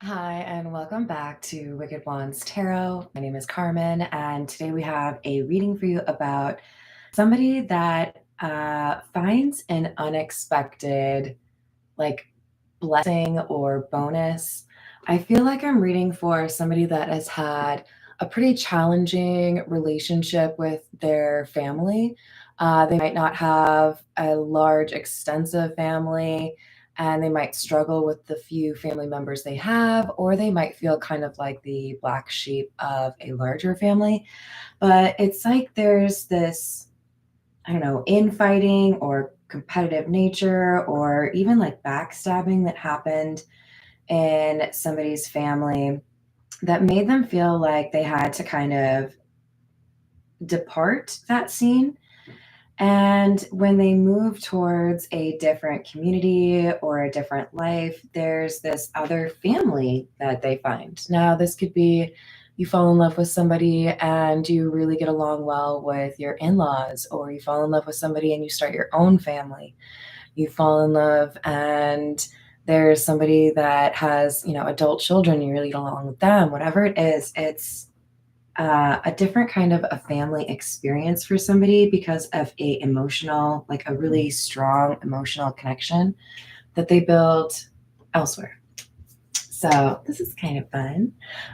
Hi, and welcome back to Wicked Wands Tarot. My name is Carmen, and today we have a reading for you about somebody that finds an unexpected, blessing or bonus. I feel like I'm reading for somebody that has had a pretty challenging relationship with their family. They might not have a large, extensive family, and they might struggle with the few family members they have, or they might feel kind of like the black sheep of a larger family. But it's like there's this, I don't know, infighting or competitive nature, or even like backstabbing that happened in somebody's family that made them feel like they had to kind of depart that scene. And when they move towards a different community or a different life, there's this other family that they find. Now, this could be you fall in love with somebody and you really get along well with your in laws, or you fall in love with somebody and you start your own family. You fall in love and there's somebody that has, adult children, you really get along with them. Whatever it is, it's a different kind of a family experience for somebody because of a really strong emotional connection that they build elsewhere. So this is kind of fun.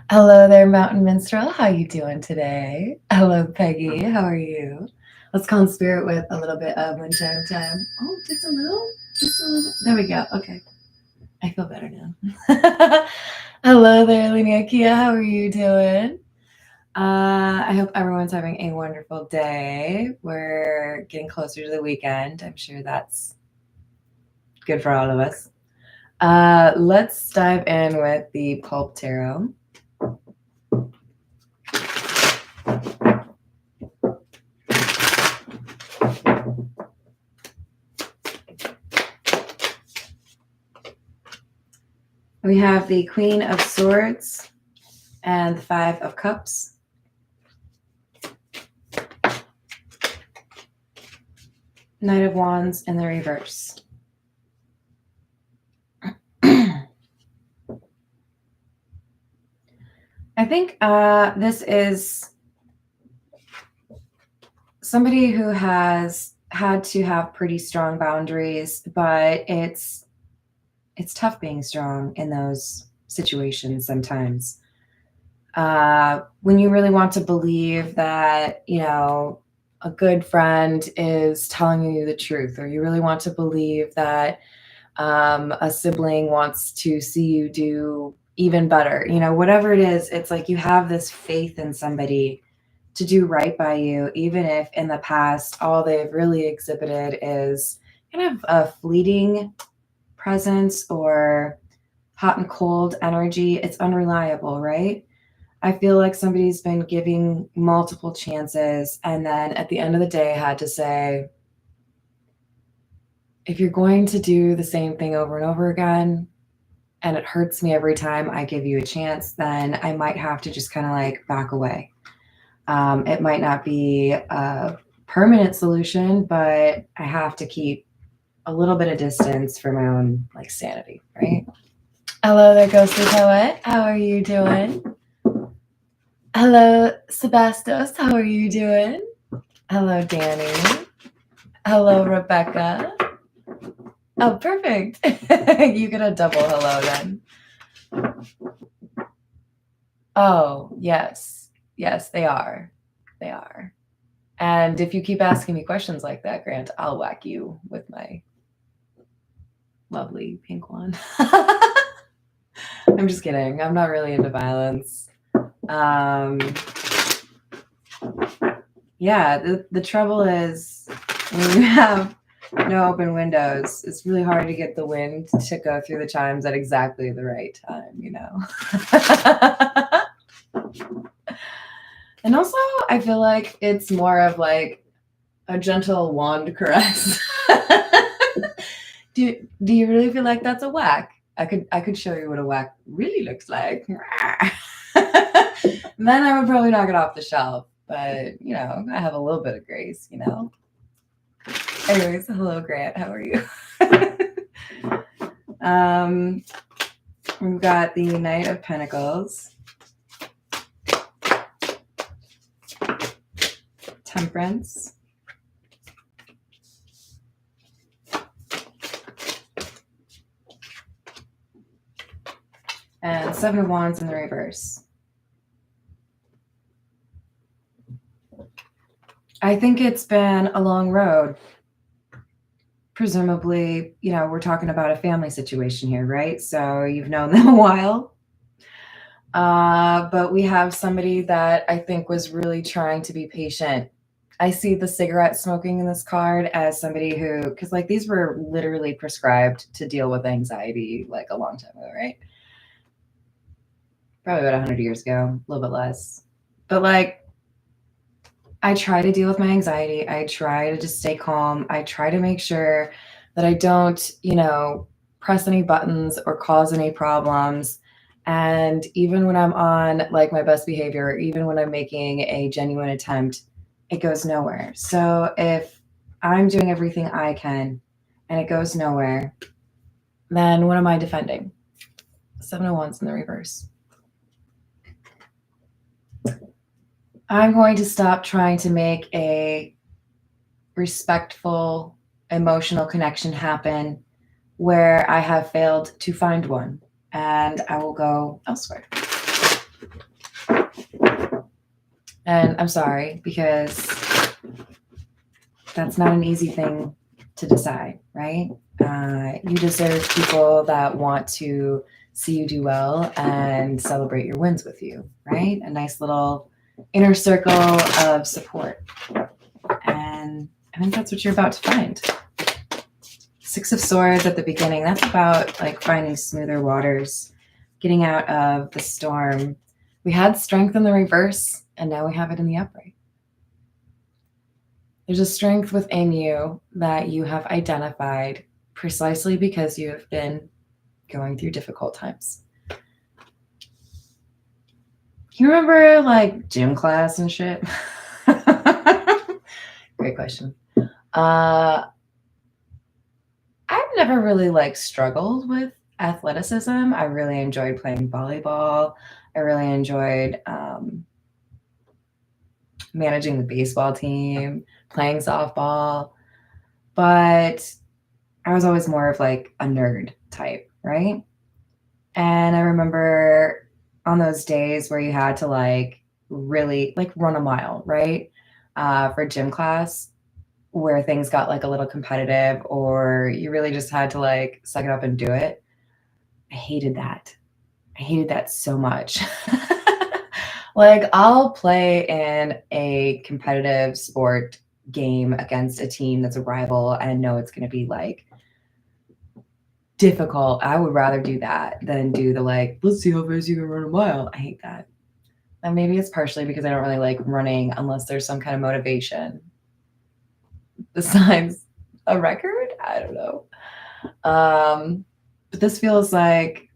Hello there, Mountain Minstrel. How you doing today? Hello, Peggy. How are you? Let's call in spirit with a little bit of wind chime time. Oh, just a little. There we go. Okay. I feel better now. Hello there, Linnea Kia. How are you doing? I hope everyone's having a wonderful day. We're getting closer to the weekend. I'm sure that's good for all of us. Let's dive in with the Pulp Tarot. We have the Queen of Swords and the Five of Cups. Knight of Wands in the reverse. I think this is somebody who has had to have pretty strong boundaries, but it's tough being strong in those situations sometimes. When you really want to believe that, a good friend is telling you the truth, or you really want to believe that a sibling wants to see you do even better, whatever it is, it's like you have this faith in somebody to do right by you, even if in the past all they've really exhibited is kind of a fleeting presence or hot and cold energy. It's unreliable, right? I feel like somebody's been giving multiple chances and then at the end of the day had to say, if you're going to do the same thing over and over again, and it hurts me every time I give you a chance, then I might have to just kind of like back away. It might not be a permanent solution, but I have to keep a little bit of distance for my own sanity, right? Hello there, Ghostly Poet. How are you doing? Hello, Sebastos. How are you doing? Hello, Danny. Hello, Rebecca. Oh, perfect. You get a double hello then. Oh, yes. Yes, they are. They are. And if you keep asking me questions like that, Grant, I'll whack you with my lovely pink one. I'm just kidding. I'm not really into violence. Yeah, the trouble is when you have no open windows, it's really hard to get the wind to go through the chimes at exactly the right time, And also, I feel like it's more of like a gentle wand caress. Do you really feel like that's a whack? I could show you what a whack really looks like. Then I would probably knock it off the shelf. But, I have a little bit of grace, Anyways, hello, Grant. How are you? We've got the Knight of Pentacles, Temperance, and Seven of Wands in the reverse. I think it's been a long road. Presumably, you know, we're talking about a family situation here, right? So you've known them a while. But we have somebody that I think was really trying to be patient. I see the cigarette smoking in this card as somebody who, because like these were literally prescribed to deal with anxiety like a long time ago, right? Probably about 100 years ago, a little bit less. But like, I try to deal with my anxiety. I try to just stay calm. I try to make sure that I don't, you know, press any buttons or cause any problems. And even when I'm on like my best behavior, even when I'm making a genuine attempt, it goes nowhere. So if I'm doing everything I can and it goes nowhere, then what am I defending? Seven of Wands in the reverse. I'm going to stop trying to make a respectful, emotional connection happen where I have failed to find one, and I will go elsewhere. And I'm sorry, because that's not an easy thing to decide, right? You deserve people that want to see you do well and celebrate your wins with you, right? A nice little inner circle of support. And I think that's what you're about to find. Six of Swords at the beginning, that's about like finding smoother waters, getting out of the storm. We had strength in the reverse, and now we have it in the upright. There's a strength within you that you have identified precisely because you have been going through difficult times. You remember like gym class and shit? Great question. I've never really like struggled with athleticism. I really enjoyed playing volleyball. I really enjoyed managing the baseball team, playing softball, but I was always more of like a nerd type, right? And I remember on those days where you had to like really like run a mile, right? For gym class, where things got like a little competitive or you really just had to like suck it up and do it. I hated that. I hated that so much. Like I'll play in a competitive sport game against a team that's a rival and know it's going to be like difficult. I would rather do that than do the like, let's see how fast you can run a mile. I hate that. And maybe it's partially because I don't really like running unless there's some kind of motivation besides a record. I don't know. But this feels like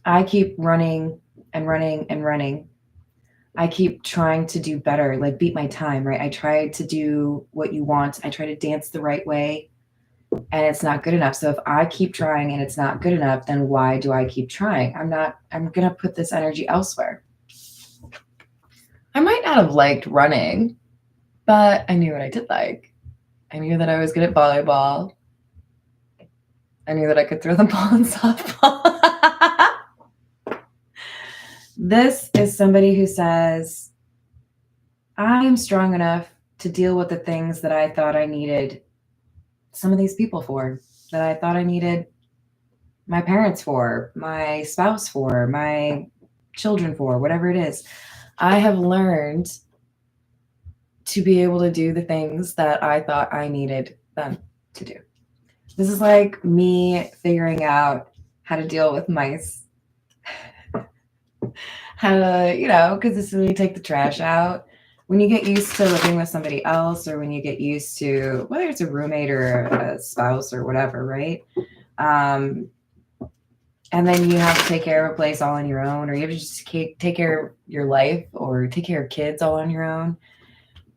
I keep running and running and running. I keep trying to do better, like beat my time, right? I try to do what you want. I try to dance the right way and it's not good enough. So if I keep trying and it's not good enough, then why do I keep trying? I'm going to put this energy elsewhere. I might not have liked running, but I knew what I did like. I knew that I was good at volleyball. I knew that I could throw the ball in softball. This is somebody who says, I am strong enough to deal with the things that I thought I needed some of these people for, that I thought I needed my parents for, my spouse for, my children for, whatever it is. I have learned to be able to do the things that I thought I needed them to do. This is like me figuring out how to deal with mice. How to, you know, because this is when you take the trash out. When you get used to living with somebody else, or when you get used to, whether it's a roommate or a spouse or whatever, right? And then you have to take care of a place all on your own, or you have to just take care of your life or take care of kids all on your own.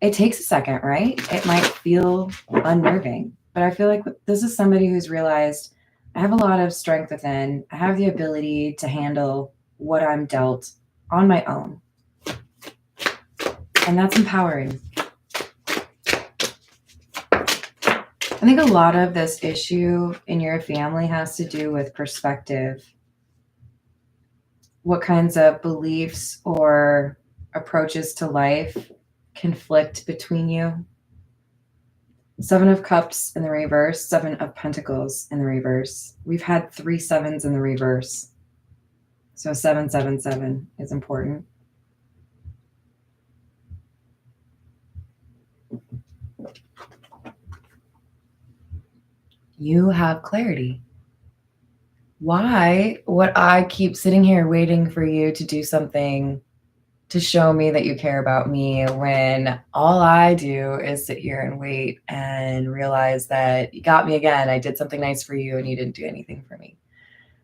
It takes a second, right? It might feel unnerving, but I feel like this is somebody who's realized I have a lot of strength within. I have the ability to handle what I'm dealt on my own. And that's empowering. I think a lot of this issue in your family has to do with perspective. What kinds of beliefs or approaches to life conflict between you? 7 of Cups in the reverse, 7 of Pentacles in the reverse. We've had 3 sevens in the reverse. So 777 is important. You have clarity. Why would I keep sitting here waiting for you to do something to show me that you care about me when all I do is sit here and wait and realize that you got me again. I did something nice for you and you didn't do anything for me.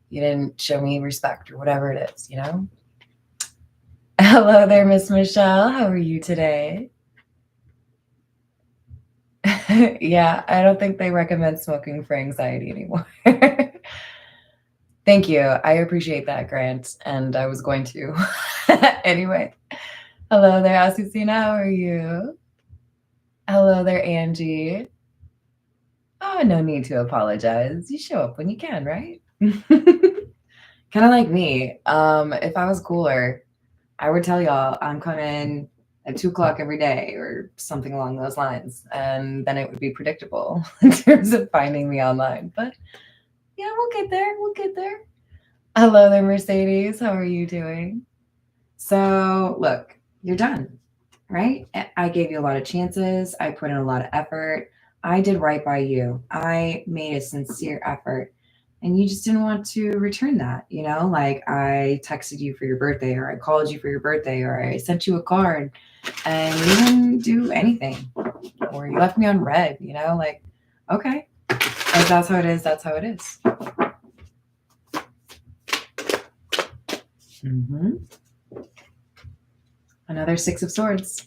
You didn't show me respect or whatever it is, you know? Hello there, Miss Michelle. How are you today? Yeah, I don't think they recommend smoking for anxiety anymore. Thank you. I appreciate that, Grant. And I was going to. Anyway. Hello there, Asusina. How are you? Hello there, Angie. Oh, no need to apologize. You show up when you can, right? Kind of like me. If I was cooler, I would tell y'all I'm coming at 2 o'clock every day or something along those lines. And then it would be predictable in terms of finding me online. But yeah, we'll get there. We'll get there. Hello there, Mercedes. How are you doing? So look, you're done, right? I gave you a lot of chances. I put in a lot of effort. I did right by you. I made a sincere effort. And you just didn't want to return that, you know? Like I texted you for your birthday, or I called you for your birthday, or I sent you a card and you didn't do anything. Or you left me on red, you know? Like, okay. If that's how it is, that's how it is. Another 6 of Swords.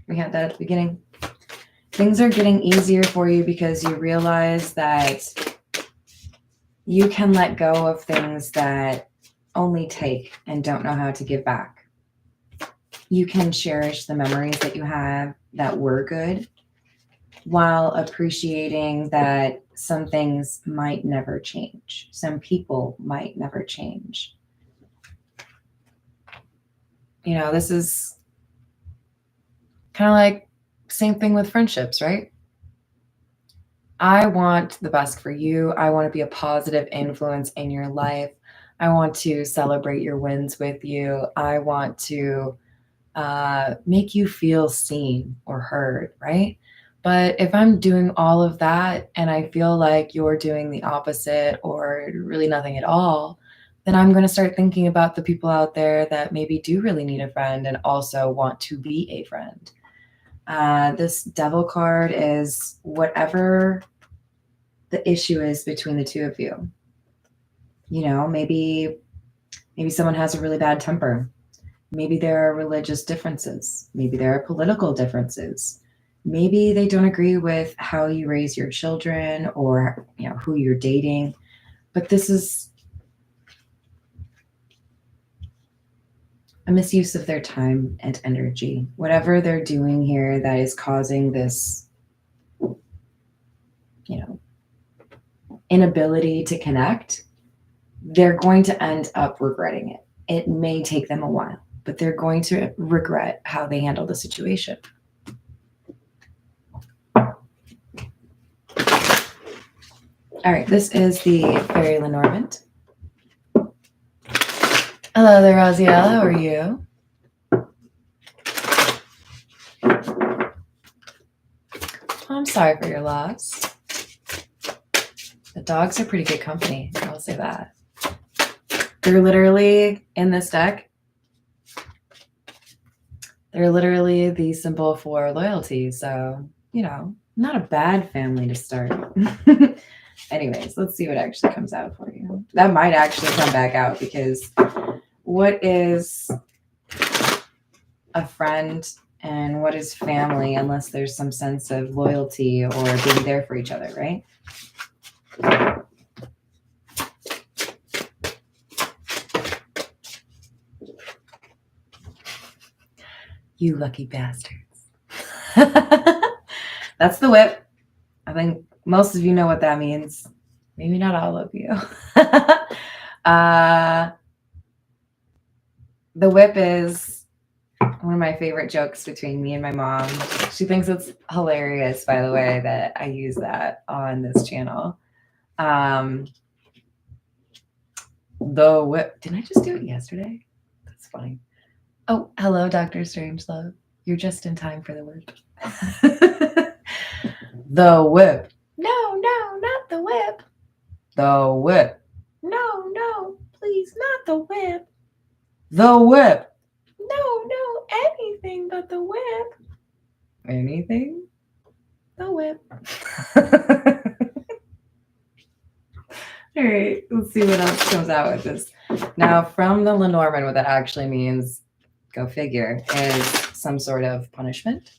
We had that at the beginning. Things are getting easier for you because you realize that you can let go of things that only take and don't know how to give back. You can cherish the memories that you have that were good while appreciating that some things might never change. Some people might never change. You know, this is kind of like same thing with friendships, right? I want the best for you. I want to be a positive influence in your life. I want to celebrate your wins with you. I want to make you feel seen or heard, right? But if I'm doing all of that and I feel like you're doing the opposite or really nothing at all, then I'm going to start thinking about the people out there that maybe do really need a friend and also want to be a friend. This Devil card is whatever the issue is between the two of you. You know, maybe someone has a really bad temper. Maybe there are religious differences. Maybe there are political differences. Maybe they don't agree with how you raise your children or, you know, who you're dating. But this is a misuse of their time and energy. Whatever they're doing here that is causing this, you know, inability to connect, they're going to end up regretting it. It may take them a while, but they're going to regret how they handle the situation. All right, this is the Fairy Lenormand. Hello there, Raziel. How are you? I'm sorry for your loss. The dogs are pretty good company, I'll say that. They're literally, in this deck, they're literally the symbol for loyalty. So, you know, not a bad family to start. Anyways, let's see what actually comes out for you. That might actually come back out because what is a friend and what is family unless there's some sense of loyalty or being there for each other, right? You lucky bastards. That's the whip. I think most of you know what that means. Maybe not all of you. The whip is one of my favorite jokes between me and my mom. She thinks it's hilarious, by the way, that I use that on this channel. The whip. Didn't I just do it yesterday? That's funny. Oh, hello, Dr. Strangelove. You're just in time for the whip. The whip. No, not the whip. The whip. No, please, not the whip. The whip. No, anything but the whip. Anything? The whip. All right, let's see what else comes out with this. Now, from the Lenormand, what that actually means, go figure, is some sort of punishment.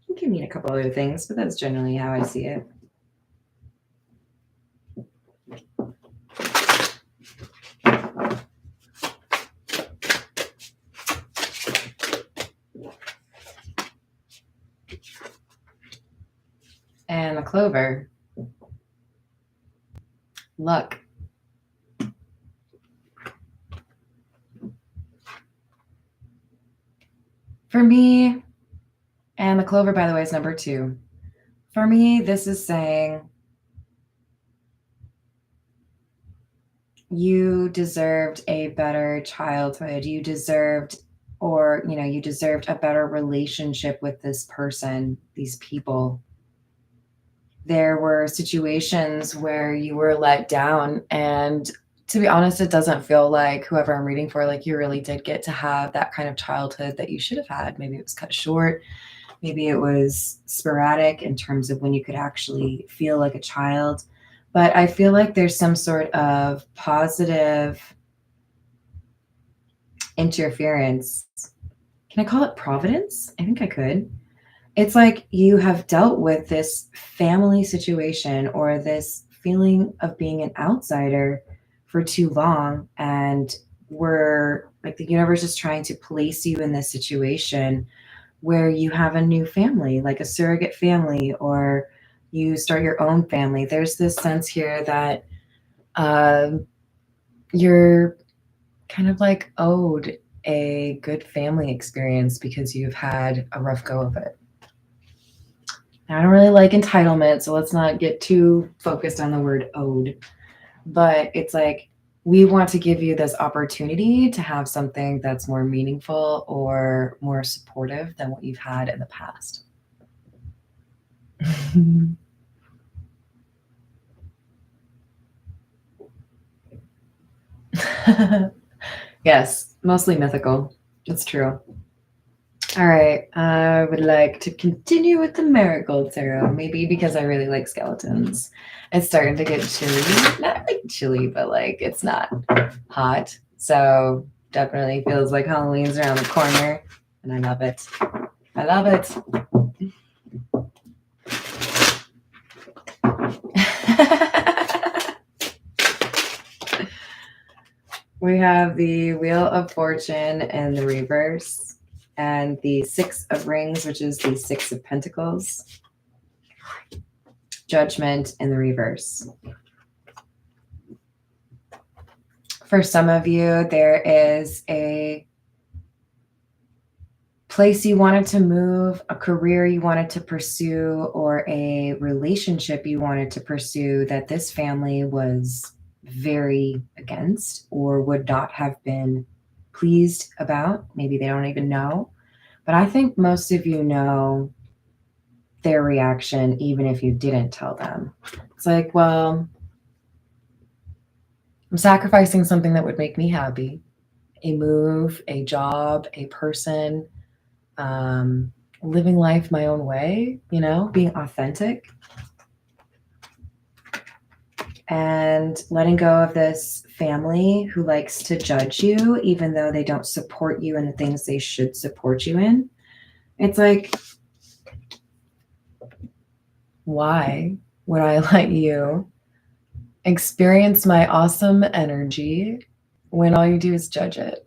It can mean a couple other things, but that's generally how I see it. And the clover, luck. For me, and the clover, by the way, is number 2. For me, this is saying you deserved a better childhood. You deserved, or, you deserved a better relationship with this person, these people. There were situations where you were let down, and to be honest, it doesn't feel like whoever I'm reading for, like you really did get to have that kind of childhood that you should have had. Maybe it was cut short. Maybe it was sporadic in terms of when you could actually feel like a child. But I feel like there's some sort of positive interference. Can I call it Providence? I think I could. It's like you have dealt with this family situation or this feeling of being an outsider for too long, and we're like, the universe is trying to place you in this situation where you have a new family, like a surrogate family, or you start your own family. There's this sense here that you're kind of like owed a good family experience because you've had a rough go of it. Now, I don't really like entitlement, so let's not get too focused on the word owed. But it's like, we want to give you this opportunity to have something that's more meaningful or more supportive than what you've had in the past. Yes, mostly mythical. It's true. All right, I would like to continue with the Marigold Tarot, maybe because I really like skeletons. It's starting to get chilly. Not like chilly, but like it's not hot. So definitely feels like Halloween's around the corner, and I love it. I love it. We have the Wheel of Fortune in the reverse, and the 6 of Rings, which is the 6 of Pentacles. Judgment in the reverse. For some of you, there is a place you wanted to move, a career you wanted to pursue, or a relationship you wanted to pursue that this family was very against or would not have been pleased about. Maybe they don't even know. But I think most of you know their reaction, even if you didn't tell them. It's like, well, I'm sacrificing something that would make me happy. A move, a job, a person, living life my own way, being authentic. And letting go of this family who likes to judge you, even though they don't support you in the things they should support you in. It's like, why would I let you experience my awesome energy when all you do is judge it.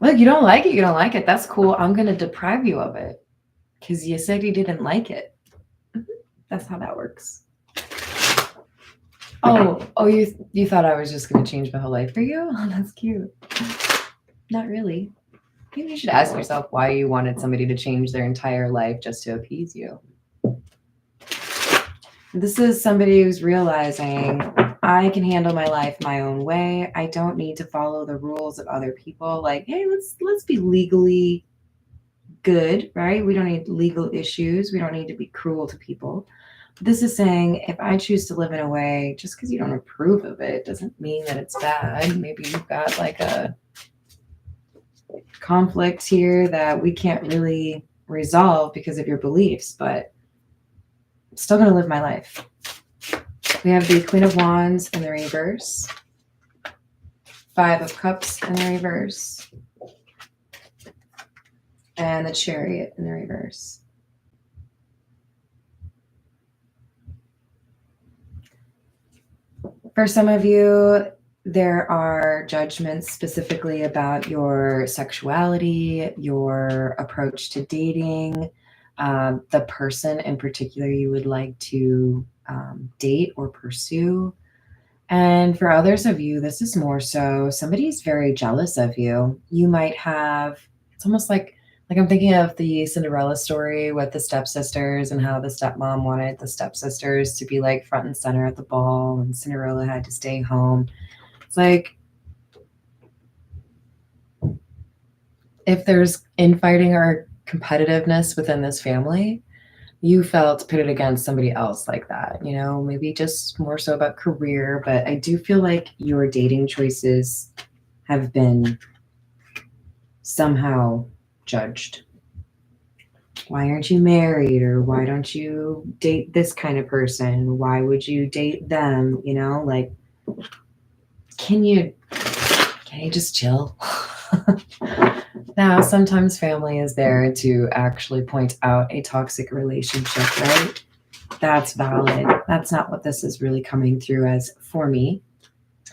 Look, you don't like it, you don't like it. That's cool. I'm going to deprive you of it because you said you didn't like it. That's how that works. Oh, you thought I was just going to change my whole life for you? Oh, that's cute. Not really. Maybe you should ask yourself why you wanted somebody to change their entire life just to appease you. This is somebody who's realizing I can handle my life my own way. I don't need to follow the rules of other people. Like, hey, let's be legally good, right? We don't need legal issues. We don't need to be cruel to people. This is saying if I choose to live in a way, just because you don't approve of it doesn't mean that it's bad. Maybe you've got like a conflict here that we can't really resolve because of your beliefs, but I'm still going to live my life. We have the Queen of Wands in the reverse, Five of Cups in the reverse, and the Chariot in the reverse. For some of you, there are judgments specifically about your sexuality, your approach to dating, the person in particular you would like to date or pursue. And for others of you, this is more so somebody's very jealous of you. You might have, it's almost like I'm thinking of the Cinderella story with the stepsisters and how the stepmom wanted the stepsisters to be like front and center at the ball and Cinderella had to stay home. It's like, if there's infighting or competitiveness within this family, you felt pitted against somebody else like that, you know, maybe just more so about career. But I do feel like your dating choices have been somehow judged. Why aren't you married? Or why don't you date this kind of person? Why would you date them? You know, like, can you just chill? Now, sometimes family is there to actually point out a toxic relationship, right? That's valid. That's not what this is really coming through as for me.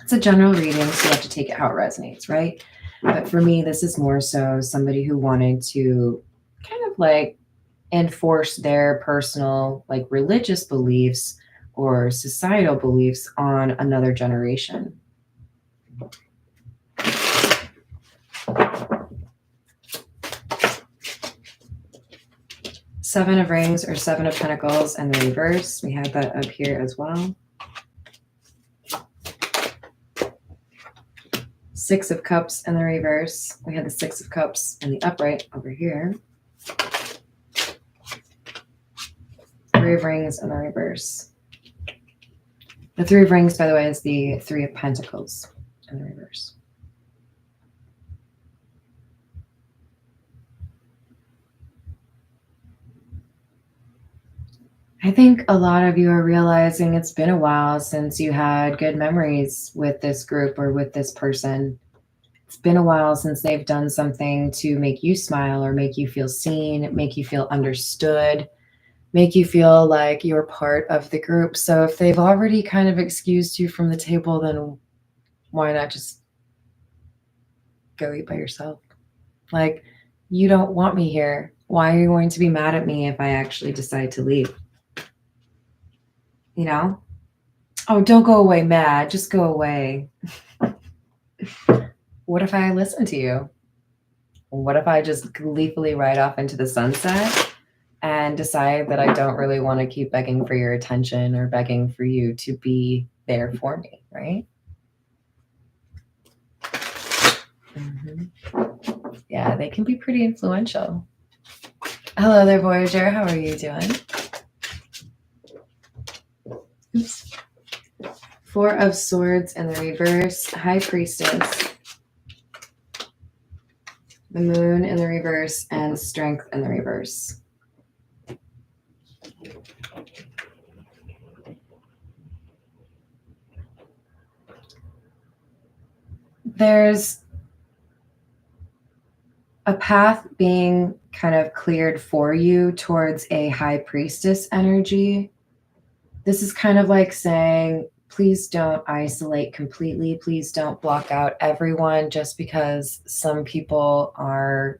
It's a general reading, so you have to take it how it resonates, right? But for me, this is more so somebody who wanted to kind of like enforce their personal, like religious beliefs or societal beliefs on another generation. Seven of Rings or Seven of Pentacles in the reverse. We have that up here as well. Six of Cups in the reverse. We had the Six of Cups in the upright over here. Three of Rings in the reverse. The Three of Rings, by the way, is the Three of Pentacles in the reverse. I think a lot of you are realizing it's been a while since you had good memories with this group or with this person. It's been a while since they've done something to make you smile or make you feel seen, make you feel understood, make you feel like you're part of the group. So if they've already kind of excused you from the table, then why not just go eat by yourself? Like, you don't want me here. Why are you going to be mad at me if I actually decide to leave? You know? Oh, don't go away mad. Just go away. What if I listen to you? What if I just gleefully ride off into the sunset and decide that I don't really want to keep begging for your attention or begging for you to be there for me, right? Mm-hmm. Yeah, they can be pretty influential. Hello there, Voyager. How are you doing? Oops. Four of Swords in the reverse. High Priestess. The Moon in the reverse and Strength in the reverse. There's a path being kind of cleared for you towards a High Priestess energy. This is kind of like saying, please don't isolate completely. Please don't block out everyone just because some people are.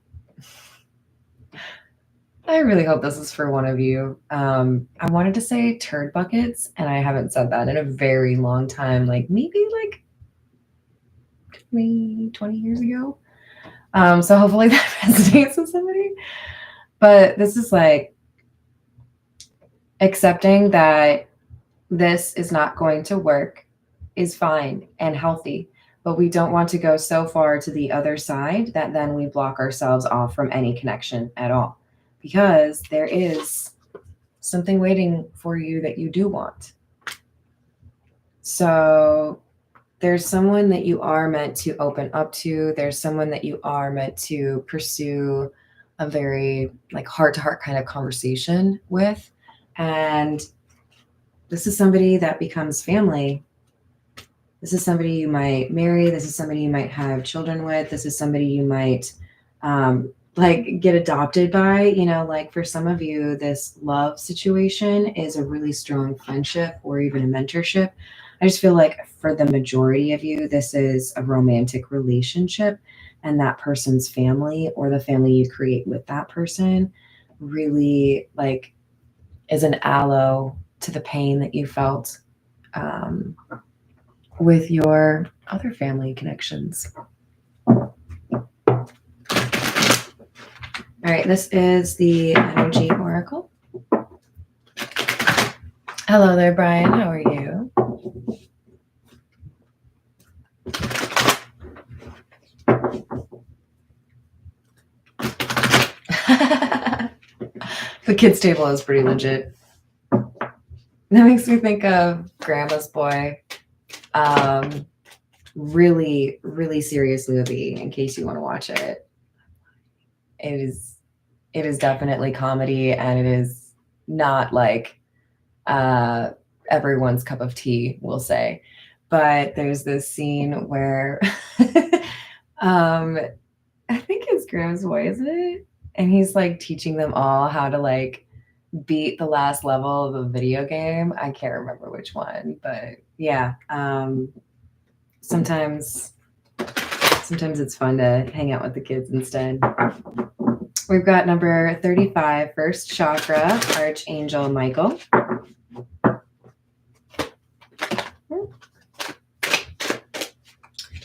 I really hope this is for one of you. I wanted to say turd buckets, and I haven't said that in a very long time, like maybe like 20 years ago. So hopefully that resonates with somebody. But this is like accepting that this is not going to work is fine and healthy, but we don't want to go so far to the other side that then we block ourselves off from any connection at all, because there is something waiting for you that you do want. So there's someone that you are meant to open up to. There's someone that you are meant to pursue a very like heart-to-heart kind of conversation with. And this is somebody that becomes family. This is somebody you might marry. This is somebody you might have children with. This is somebody you might like get adopted by. You know, like for some of you, this love situation is a really strong friendship or even a mentorship. I just feel like for the majority of you, this is a romantic relationship, and that person's family or the family you create with that person really like is an aloe to the pain that you felt with your other family connections. All right, this is the Energy Oracle. Hello there, Brian. How are you? The kids' table is pretty legit. That makes me think of Grandma's Boy. Really, really serious movie. In case you want to watch it, it is definitely comedy, and it is not like everyone's cup of tea, we'll say. But there's this scene where I think it's Grandma's Boy, isn't it? And he's like teaching them all how to like beat the last level of a video game. I can't remember which one, but yeah. Sometimes it's fun to hang out with the kids instead. We've got number 35, first chakra, Archangel Michael.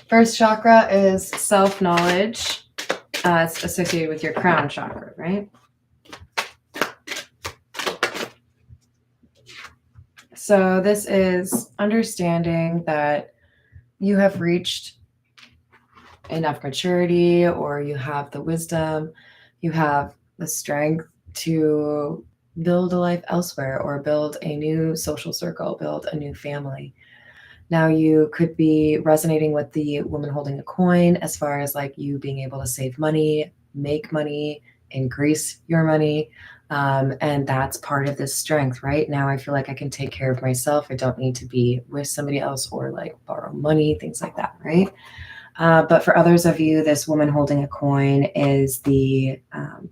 First chakra is self-knowledge. It's associated with your crown chakra, right? So this is understanding that you have reached enough maturity, or you have the wisdom, you have the strength to build a life elsewhere, or build a new social circle, build a new family. Now you could be resonating with the woman holding a coin as far as like you being able to save money, make money, increase your money. And that's part of this strength, right? Now I feel like I can take care of myself. I don't need to be with somebody else or like borrow money, things like that, right? But for others of you, this woman holding a coin is the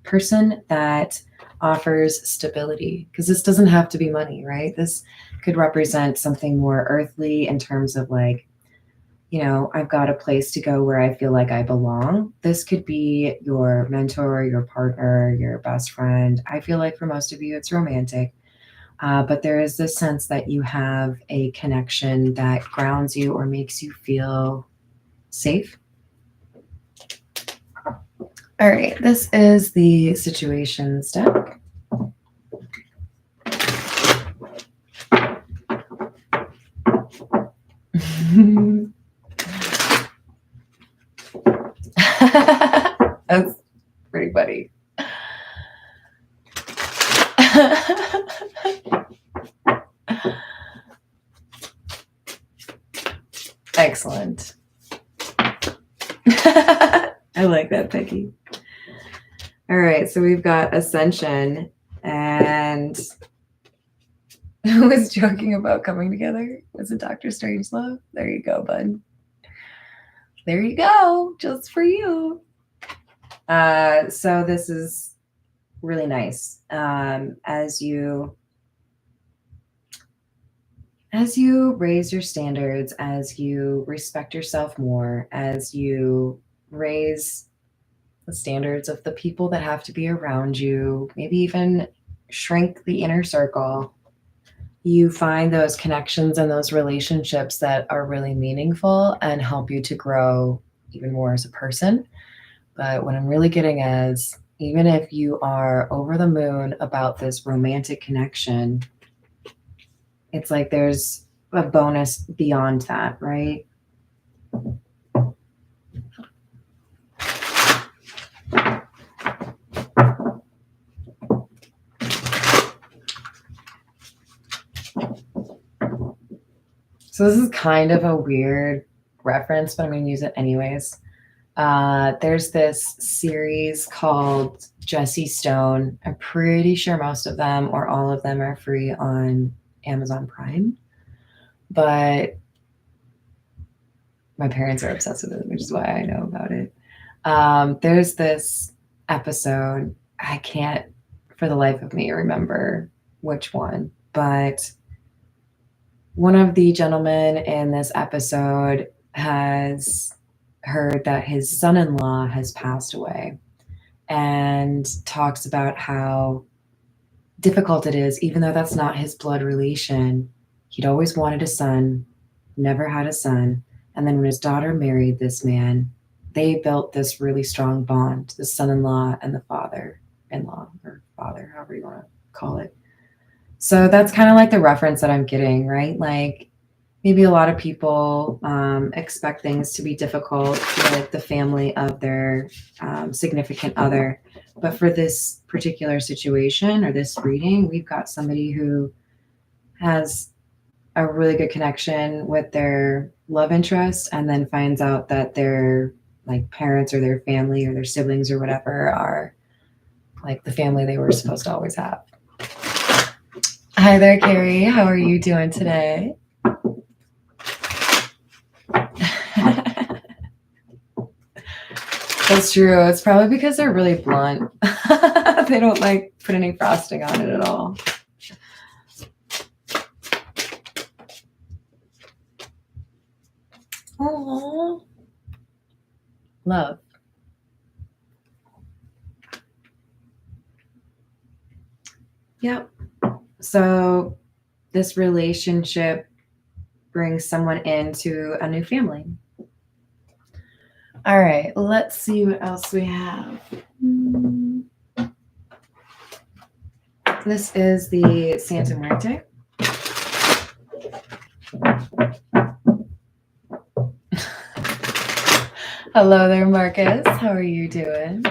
person that offers stability, because this doesn't have to be money, right? This could represent something more earthly in terms of like, you know, I've got a place to go where I feel like I belong. This could be your mentor, your partner, your best friend. I feel like for most of you, it's romantic. But there is this sense that you have a connection that grounds you or makes you feel safe. All right, this is the situations deck. That's pretty funny. Excellent. I like that, Peggy. All right, so we've got Ascension, and who was joking about coming together? Was it Dr. Strangelove? There you go, bud. There you go, just for you. So this is really nice. As you as you raise your standards, as you respect yourself more, as you raise the standards of the people that have to be around you, maybe even shrink the inner circle, you find those connections and those relationships that are really meaningful and help you to grow even more as a person. But what I'm really getting is, even if you are over the moon about this romantic connection, it's like there's a bonus beyond that, right? So this is kind of a weird reference, but I'm going to use it anyways. There's this series called Jesse Stone. I'm pretty sure most of them or all of them are free on Amazon Prime, but my parents are obsessed with it, which is why I know about it. There's this episode, I can't for the life of me remember which one, but one of the gentlemen in this episode has heard that his son-in-law has passed away and talks about how difficult it is, even though that's not his blood relation. He'd always wanted a son, never had a son. And then when his daughter married this man, they built this really strong bond, the son-in-law and the father-in-law, or father, however you want to call it. So that's kind of like the reference that I'm getting, right? Like maybe a lot of people expect things to be difficult with the family of their significant other. But for this particular situation or this reading, we've got somebody who has a really good connection with their love interest and then finds out that their like parents or their family or their siblings or whatever are like the family they were supposed to always have. Hi there, Carrie. How are you doing today? That's true. It's probably because they're really blunt. They don't like put any frosting on it at all. Aww. Love. Yep. So this relationship brings someone into a new family. All right, let's see what else we have. This is the Santa Muerte. Hello there, Marcus. How are you doing?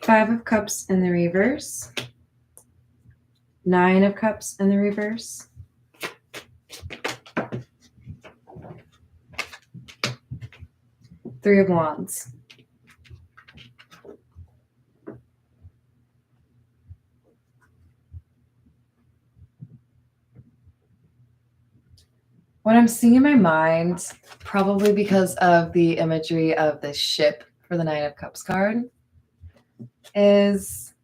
Five of Cups in the reverse. Nine of Cups in the reverse. Three of Wands. What I'm seeing in my mind, probably because of the imagery of the ship for the Nine of Cups card, is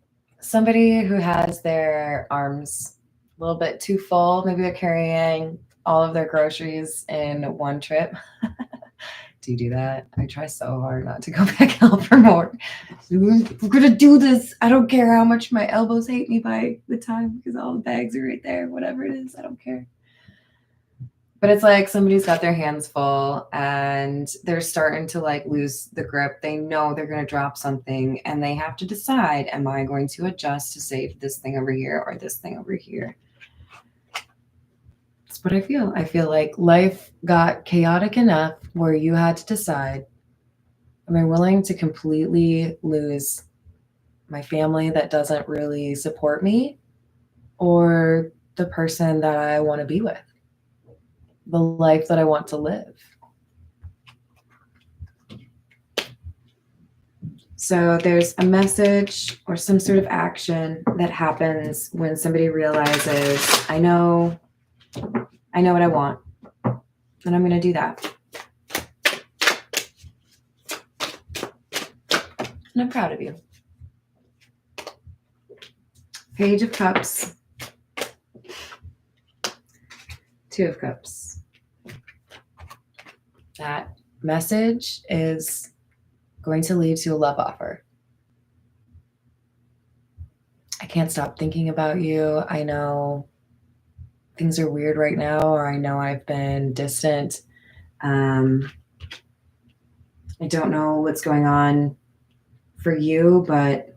somebody who has their arms a little bit too full. Maybe they're carrying all of their groceries in one trip. Do you do that? I try so hard not to go back out for more. We're gonna do this. I don't care how much my elbows hate me by the time because all the bags are right there. Whatever it is, I don't care. But it's like somebody's got their hands full and they're starting to like lose the grip. They know they're going to drop something and they have to decide, am I going to adjust to save this thing over here or this thing over here? That's what I feel. I feel like life got chaotic enough where you had to decide, am I willing to completely lose my family that doesn't really support me or the person that I want to be with? The life that I want to live. So there's a message or some sort of action that happens when somebody realizes, I know I know what I want, and I'm going to do that. And I'm proud of you. Page of Cups. Two of Cups. That message is going to lead to a love offer. I can't stop thinking about you. I know things are weird right now, or I know I've been distant. I don't know what's going on for you, but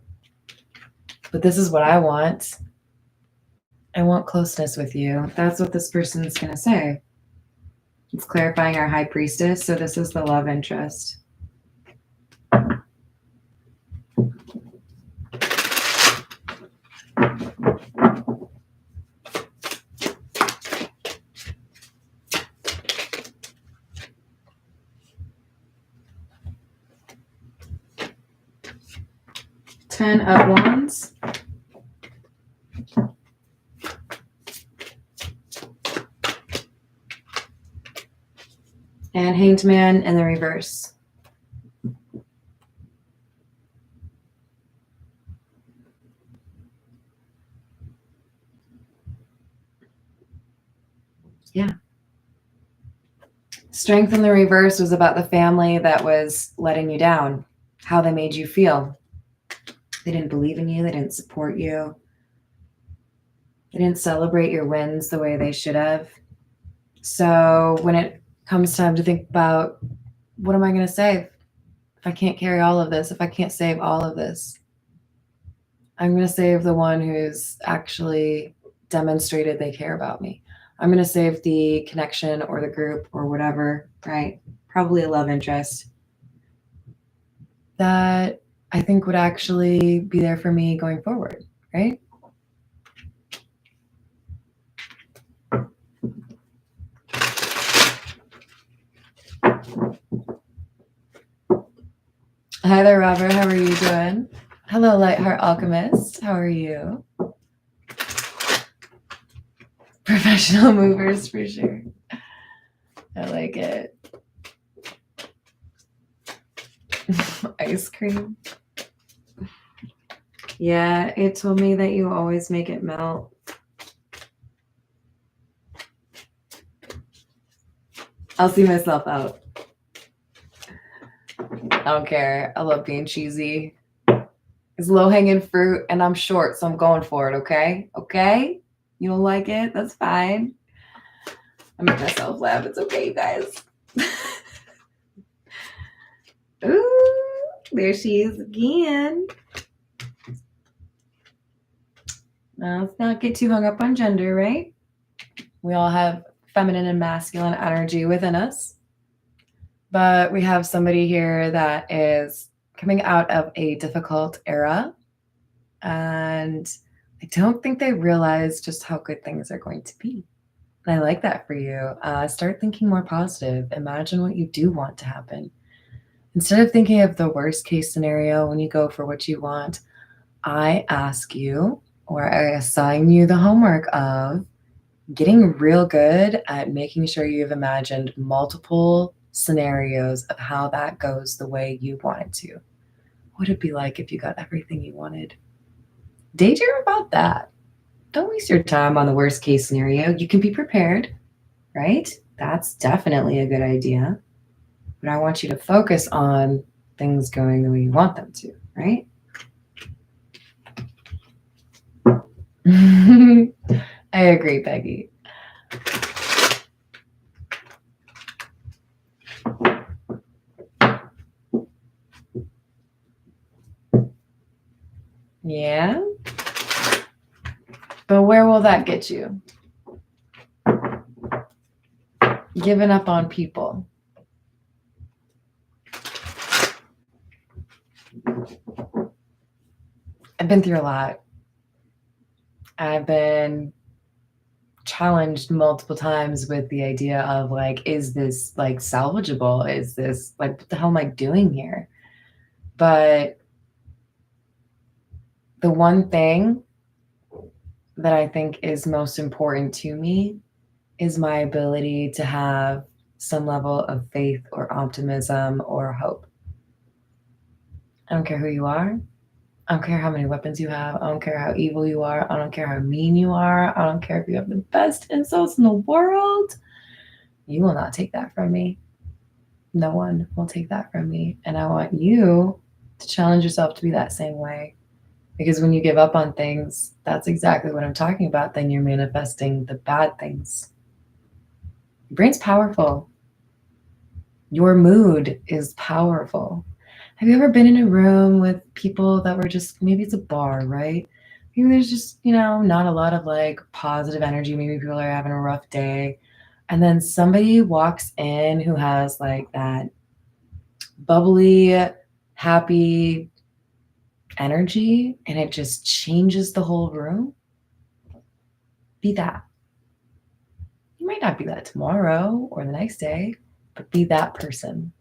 this is what I want. I want closeness with you. That's what this person's going to say. It's clarifying our High Priestess. So this is the love interest. Ten of Wands. And Hanged Man in the reverse. Yeah. Strength in the reverse was about the family that was letting you down, how they made you feel. They didn't believe in you. They didn't support you. They didn't celebrate your wins the way they should have. So when it comes time to think about, what am I going to save? If I can't carry all of this, if I can't save all of this, I'm going to save the one who's actually demonstrated they care about me. I'm going to save the connection or the group or whatever, right? Probably a love interest that I think would actually be there for me going forward, right? Hi there, Robert. How are you doing? Hello, Lightheart Alchemist. How are you? Professional movers for sure. I like it. Ice cream. Yeah, it told me that you always make it melt. I'll see myself out. I don't care. I love being cheesy. It's low-hanging fruit, and I'm short, so I'm going for it, okay? Okay? You don't like it? That's fine. I make myself laugh. It's okay, you guys. Ooh, there she is again. Now, let's not get too hung up on gender, right? We all have feminine and masculine energy within us. But we have somebody here that is coming out of a difficult era. And I don't think they realize just how good things are going to be. And I like that for you. Start thinking more positive. Imagine what you do want to happen. Instead of thinking of the worst case scenario when you go for what you want, I ask you, or I assign you the homework of getting real good at making sure you've imagined multiple scenarios of how that goes the way you want it to. What would it be like if you got everything you wanted? Daydream about that. Don't waste your time on the worst case scenario. You can be prepared, right? That's definitely a good idea. But I want you to focus on things going the way you want them to, right? I agree, Peggy. Yeah. But where will that get you? Giving up on people. I've been through a lot. I've been challenged multiple times with the idea of like, is this like salvageable? Is this like, what the hell am I doing here? But the one thing that I think is most important to me is my ability to have some level of faith or optimism or hope. I don't care who you are. I don't care how many weapons you have. I don't care how evil you are. I don't care how mean you are. I don't care if you have the best insults in the world. You will not take that from me. No one will take that from me. And I want you to challenge yourself to be that same way. Because when you give up on things, that's exactly what I'm talking about. Then you're manifesting the bad things. Your brain's powerful. Your mood is powerful. Have you ever been in a room with people that were just, maybe it's a bar, right? Maybe there's just, not a lot of like positive energy. Maybe people are having a rough day. And then somebody walks in who has like that bubbly, happy energy, and it just changes the whole room. Be that. You might not be that tomorrow or the next day, but be that person.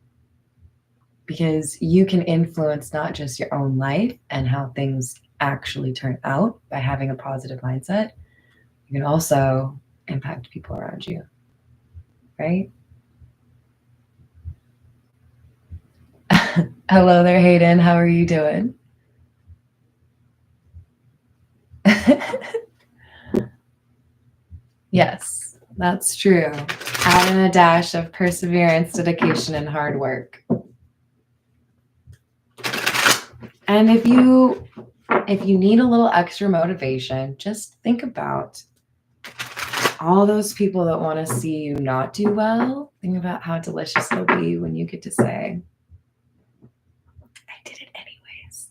Because you can influence not just your own life and how things actually turn out by having a positive mindset. You can also impact people around you, right? Hello there, Hayden. How are you doing? Yes, that's true. Add in a dash of perseverance, dedication, and hard work. And if you need a little extra motivation, just think about all those people that want to see you not do well. Think about how delicious it'll be when you get to say, I did it anyways.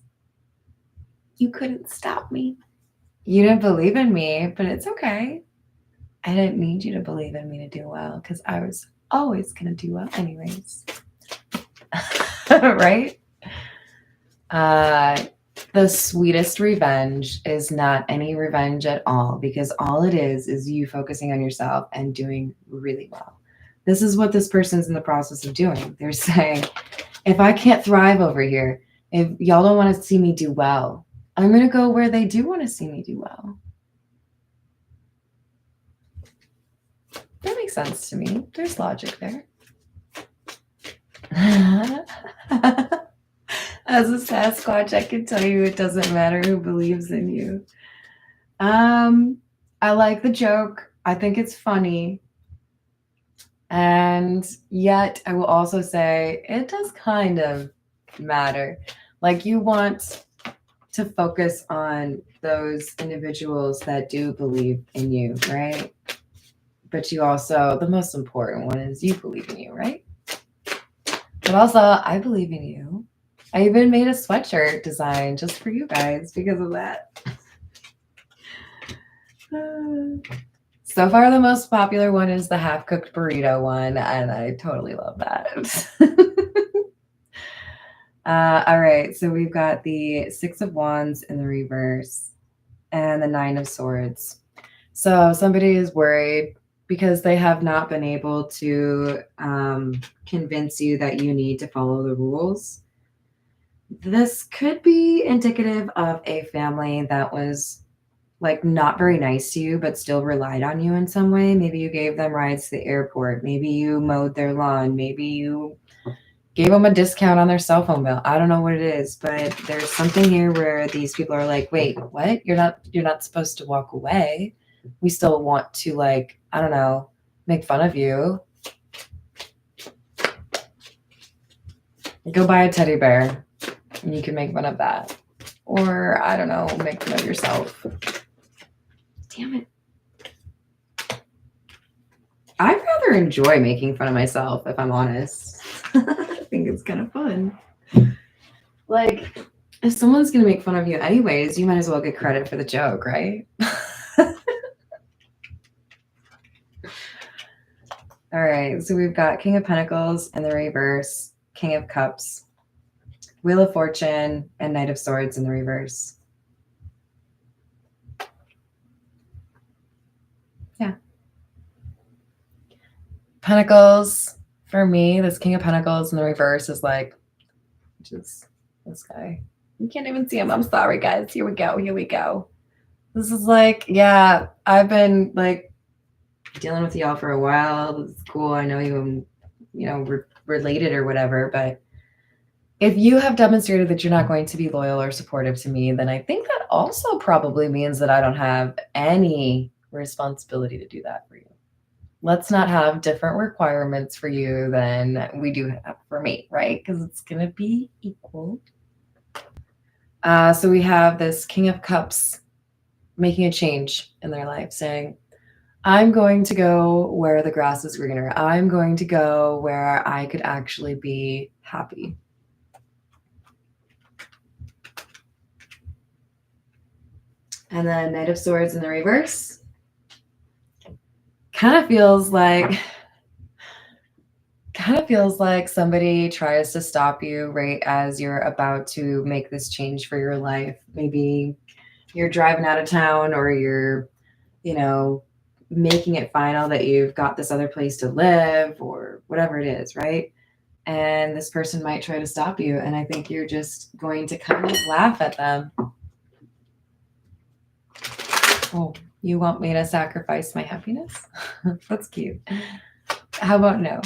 You couldn't stop me. You didn't believe in me, but it's okay. I didn't need you to believe in me to do well because I was always going to do well anyways. Right? The sweetest revenge is not any revenge at all, because all it is you focusing on yourself and doing really well. This is what this person's in the process of doing. They're saying, if I can't thrive over here, if y'all don't want to see me do well, I'm going to go where they do want to see me do well. That makes sense to me. There's logic there. As a Sasquatch, I can tell you it doesn't matter who believes in you. I like the joke. I think it's funny. And yet I will also say it does kind of matter. Like, you want to focus on those individuals that do believe in you, right? But you also, the most important one is you believe in you, right? But also, I believe in you. I even made a sweatshirt design just for you guys because of that. So far, the most popular one is the half-cooked burrito one, and I totally love that. All right, so we've got the Six of Wands in the reverse and the Nine of Swords. So somebody is worried because they have not been able to convince you that you need to follow the rules. This could be indicative of a family that was like not very nice to you, but still relied on you in some way. Maybe you gave them rides to the airport. Maybe you mowed their lawn. Maybe you gave them a discount on their cell phone bill. I don't know what it is, but there's something here where these people are like, wait, what? You're not supposed to walk away. We still want to, like, I don't know, make fun of you. Go buy a teddy bear and you can make fun of that. Or, I don't know, make fun of yourself. Damn it. I'd rather enjoy making fun of myself, if I'm honest. I think it's kind of fun. Like, if someone's going to make fun of you anyways, you might as well get credit for the joke, right? All right, so we've got King of Pentacles in the reverse, King of Cups, Wheel of Fortune, and Knight of Swords in the reverse. Yeah. Pentacles, for me, this King of Pentacles in the reverse is like, just this guy. You can't even see him. I'm sorry, guys. Here we go. This is like, yeah, I've been like dealing with y'all for a while. It's cool. I know you, we're related or whatever, but if you have demonstrated that you're not going to be loyal or supportive to me, then I think that also probably means that I don't have any responsibility to do that for you. Let's not have different requirements for you than we do have for me, right? Because it's going to be equal. So we have this King of Cups making a change in their life, saying, I'm going to go where the grass is greener. I'm going to go where I could actually be happy. And then Knight of Swords in the reverse. Kind of feels like somebody tries to stop you right as you're about to make this change for your life. Maybe you're driving out of town, or you're, making it final that you've got this other place to live, or whatever it is, right? And this person might try to stop you. And I think you're just going to kind of laugh at them. Oh, you want me to sacrifice my happiness? That's cute. How about no?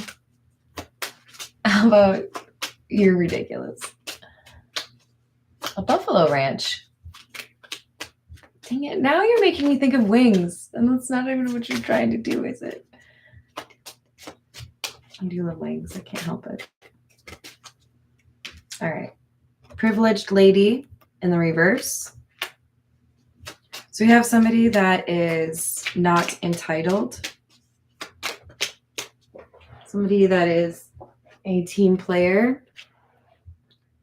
How about you're ridiculous? A buffalo ranch. Dang it. Now you're making me think of wings. And that's not even what you're trying to do, is it? I do love wings. I can't help it. All right. Privileged lady in the reverse. So we have somebody that is not entitled. Somebody that is a team player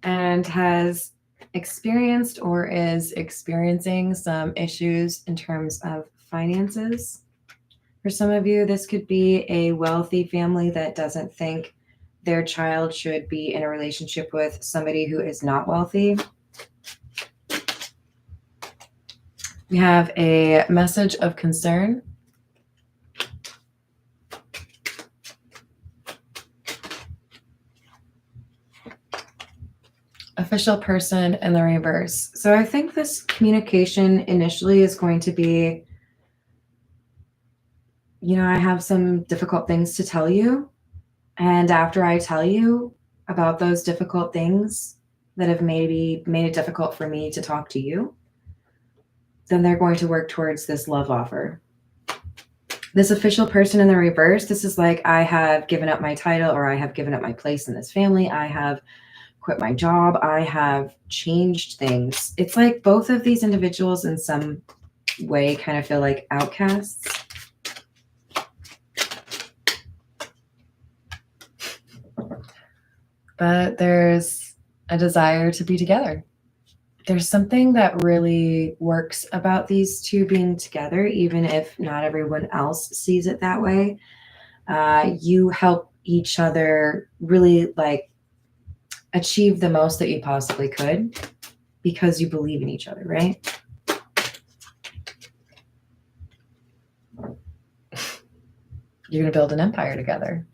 and has experienced or is experiencing some issues in terms of finances. For some of you, this could be a wealthy family that doesn't think their child should be in a relationship with somebody who is not wealthy. We have a message of concern. Official person in the reverse. So I think this communication initially is going to be, I have some difficult things to tell you. And after I tell you about those difficult things that have maybe made it difficult for me to talk to you, then they're going to work towards this love offer. This official person in the reverse, this is like, I have given up my title, or I have given up my place in this family. I have quit my job. I have changed things. It's like both of these individuals in some way kind of feel like outcasts. But there's a desire to be together. There's something that really works about these two being together, even if not everyone else sees it that way. You help each other really achieve the most that you possibly could because you believe in each other, right? You're going to build an empire together.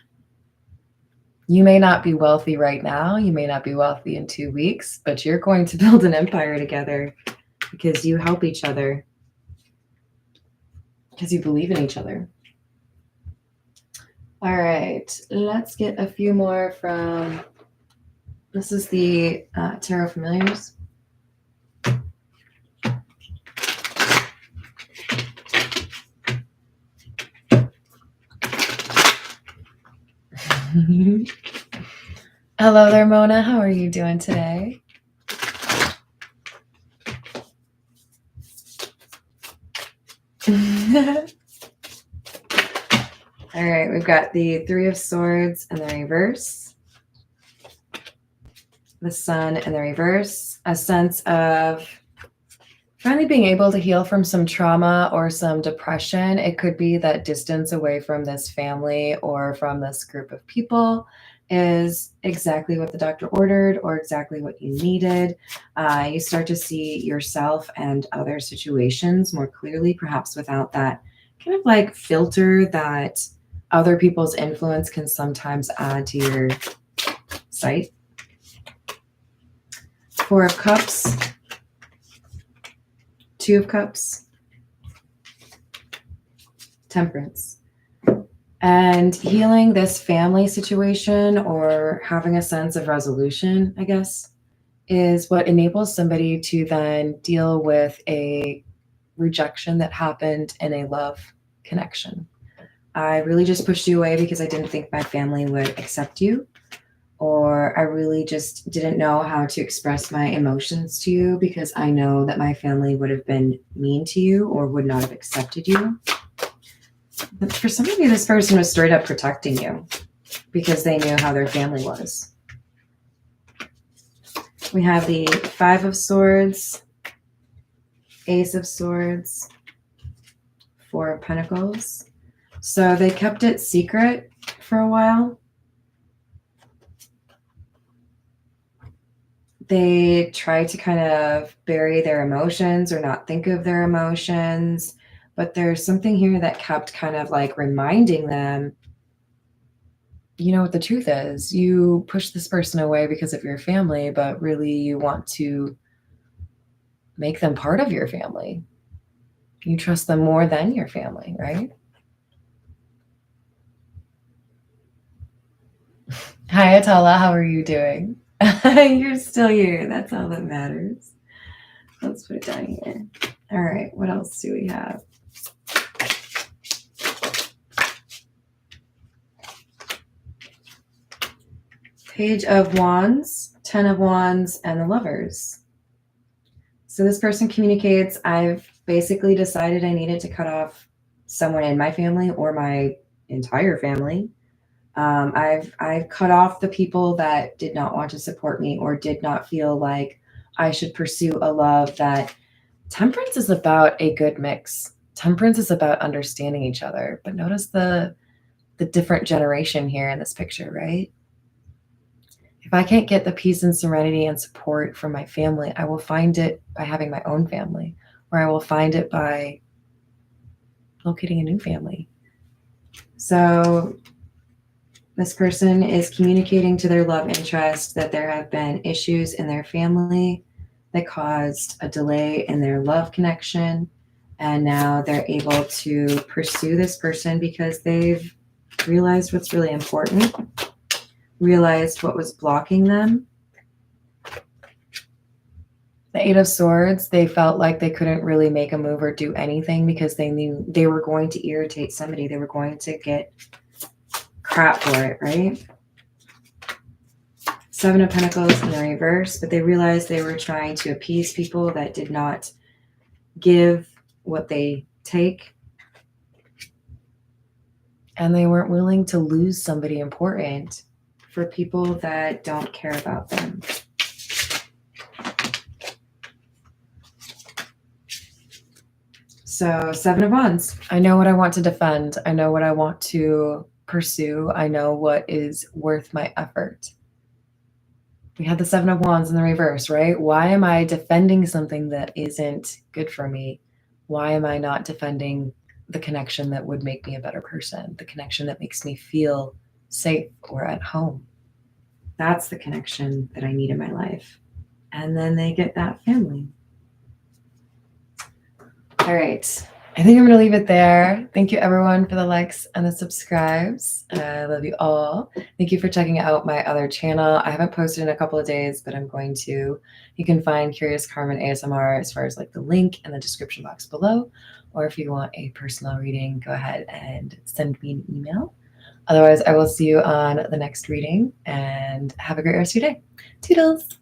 You may not be wealthy right now. You may not be wealthy in 2 weeks, but you're going to build an empire together because you help each other, because you believe in each other. All right, let's get a few more from, this is the Tarot Familiars. Hello there, Mona. How are you doing today? All right, we've got the Three of Swords in the reverse, the Sun in the reverse, a sense of finally being able to heal from some trauma or some depression. It could be that distance away from this family or from this group of people is exactly what the doctor ordered or exactly what you needed. You start to see yourself and other situations more clearly, perhaps without that kind of like filter that other people's influence can sometimes add to your sight. Four of Cups, Two of Cups, Temperance. And healing this family situation or having a sense of resolution, I guess, is what enables somebody to then deal with a rejection that happened in a love connection. I really just pushed you away because I didn't think my family would accept you, or I really just didn't know how to express my emotions to you because I know that my family would have been mean to you or would not have accepted you. But for some of you, this person was straight up protecting you because they knew how their family was. We have the Five of Swords, Ace of Swords, Four of Pentacles. So they kept it secret for a while. They tried to kind of bury their emotions or not think of their emotions. But there's something here that kept kind of like reminding them, you know what the truth is. You push this person away because of your family, but really you want to make them part of your family. You trust them more than your family, right? Hi, Atala. How are you doing? You're still here. That's all that matters. Let's put it down here. All right. What else do we have? Page of Wands, Ten of Wands, and the Lovers. So this person communicates, I've basically decided I needed to cut off someone in my family or my entire family. I've cut off the people that did not want to support me or did not feel like I should pursue a love that Temperance is about a good mix. Temperance is about understanding each other. But notice the different generation here in this picture, right? If I can't get the peace and serenity and support from my family, I will find it by having my own family, or I will find it by locating a new family. So this person is communicating to their love interest that there have been issues in their family that caused a delay in their love connection. And now they're able to pursue this person because they've realized what's really important, realized what was blocking them. The Eight of Swords, they felt like they couldn't really make a move or do anything because they knew they were going to irritate somebody. They were going to get crap for it, right? Seven of Pentacles in the reverse, but they realized they were trying to appease people that did not give what they take. And they weren't willing to lose somebody important for people that don't care about them. So Seven of Wands. I know what I want to defend. I know what I want to pursue. I know what is worth my effort. We had the Seven of Wands in the reverse, right? Why am I defending something that isn't good for me? Why am I not defending the connection that would make me a better person? The connection that makes me feel safe or at home. That's the connection that I need in my life. And then they get that family. All right. I think I'm going to leave it there. Thank you, everyone, for the likes and the subscribes. I love you all. Thank you for checking out my other channel. I haven't posted in a couple of days, but I'm going to. You can find Curious Carmen ASMR as far as like the link in the description box below. Or if you want a personal reading, go ahead and send me an email. Otherwise, I will see you on the next reading and have a great rest of your day. Toodles!